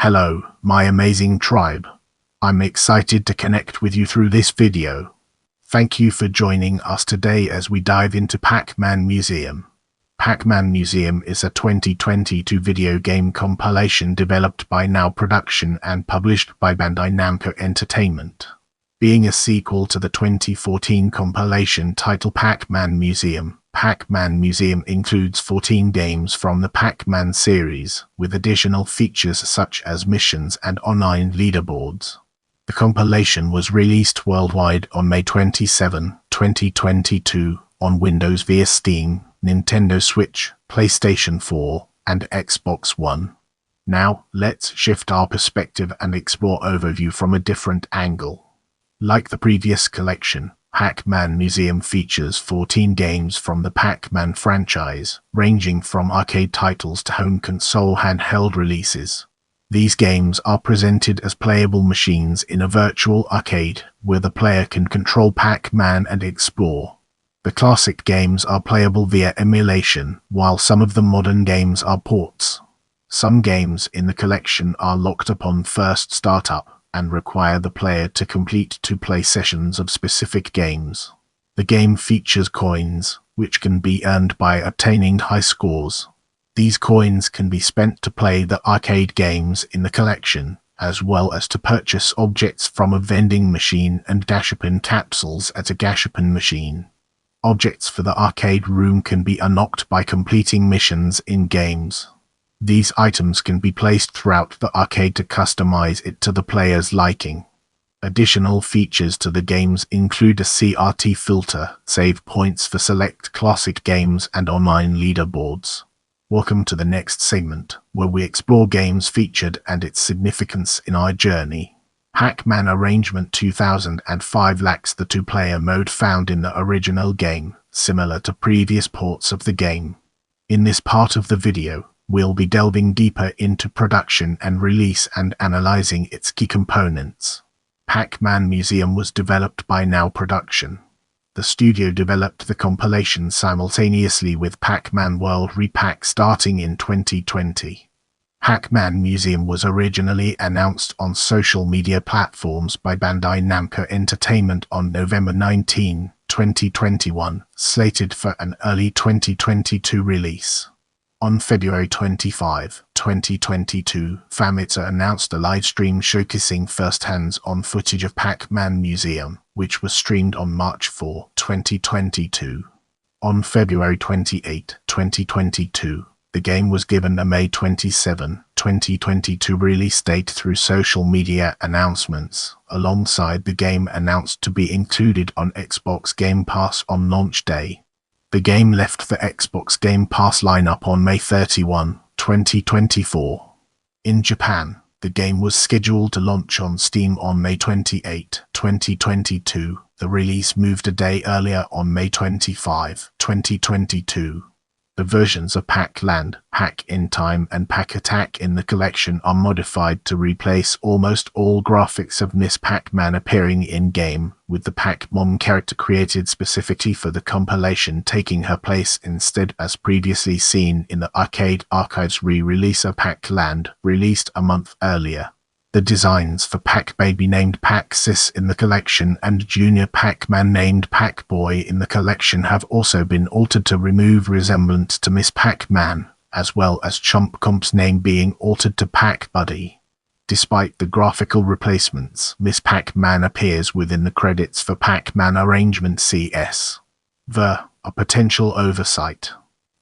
Hello, my amazing tribe. I'm excited to connect with you through this video. Thank you for joining us today as we dive into Pac-Man Museum. Pac-Man Museum is a 2022 video game compilation developed by Now Production and published by Bandai Namco Entertainment. Being a sequel to the 2014 compilation titled Pac-Man Museum, Pac-Man Museum includes 14 games from the Pac-Man series, with additional features such as missions and online leaderboards. The compilation was released worldwide on May 27, 2022, on Windows via Steam, Nintendo Switch, PlayStation 4, and Xbox One. Now, let's shift our perspective and explore overview from a different angle. Like the previous collection, Pac-Man Museum features 14 games from the Pac-Man franchise, ranging from arcade titles to home console handheld releases. These games are presented as playable machines in a virtual arcade, where the player can control Pac-Man and explore. The classic games are playable via emulation, while some of the modern games are ports. Some games in the collection are locked upon first startup, and require the player to complete 2-play sessions of specific games. The game features coins, which can be earned by obtaining high scores. These coins can be spent to play the arcade games in the collection, as well as to purchase objects from a vending machine and gashapon capsules at a gashapon machine. Objects for the arcade room can be unlocked by completing missions in games. These items can be placed throughout the arcade to customize it to the player's liking. Additional features to the games include a CRT filter, save points for select classic games, and online leaderboards. Welcome to the next segment, where we explore games featured and its significance in our journey. Pac-Man Arrangement 2005 lacks the 2-player mode found in the original game, similar to previous ports of the game. In this part of the video, we'll be delving deeper into production and release and analyzing its key components. Pac-Man Museum was developed by Now Production. The studio developed the compilation simultaneously with Pac-Man World Repack starting in 2020. Pac-Man Museum was originally announced on social media platforms by Bandai Namco Entertainment on November 19, 2021, slated for an early 2022 release. On February 25, 2022, Famitsu announced a livestream showcasing first hands-on footage of Pac-Man Museum, which was streamed on March 4, 2022. On February 28, 2022, the game was given a May 27, 2022 release date through social media announcements, alongside the game announced to be included on Xbox Game Pass on launch day. The game left the Xbox Game Pass lineup on May 31, 2024. In Japan, the game was scheduled to launch on Steam on May 28, 2022. The release moved a day earlier on May 25, 2022. The versions of Pac-Land, Pac-In-Time, and Pac-Attack in the collection are modified to replace almost all graphics of Miss Pac-Man appearing in-game, with the Pac-Mom character created specifically for the compilation taking her place instead, as previously seen in the Arcade Archives re-release of Pac-Land, released a month earlier. The designs for Pac-Baby named Pac-Sis in the collection and Junior Pac-Man named Pac-Boy in the collection have also been altered to remove resemblance to Miss Pac-Man, as well as Chomp Comp's name being altered to Pac-Buddy. Despite the graphical replacements, Miss Pac-Man appears within the credits for Pac-Man Arrangement CS. A potential oversight.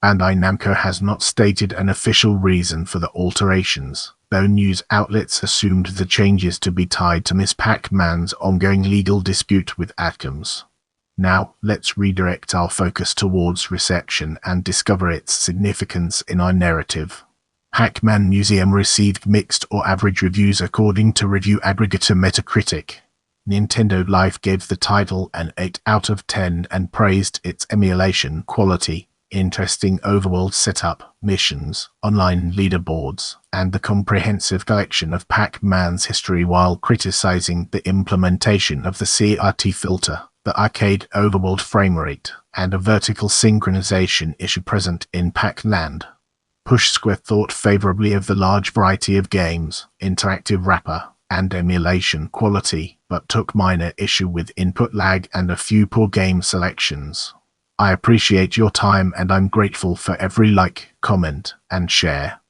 Bandai Namco has not stated an official reason for the alterations, though news outlets assumed the changes to be tied to Miss Pac-Man's ongoing legal dispute with Atkins. Now, let's redirect our focus towards reception and discover its significance in our narrative. Pac-Man Museum received mixed or average reviews according to review aggregator Metacritic. Nintendo Life gave the title an 8 out of 10 and praised its emulation quality, interesting overworld setup, missions, online leaderboards, and the comprehensive collection of Pac-Man's history, while criticizing the implementation of the CRT filter, the arcade overworld framerate, and a vertical synchronization issue present in Pac-Land. Push thought favorably of the large variety of games, interactive wrapper, and emulation quality, but took minor issue with input lag and a few poor game selections. I appreciate your time and I'm grateful for every like, comment, and share.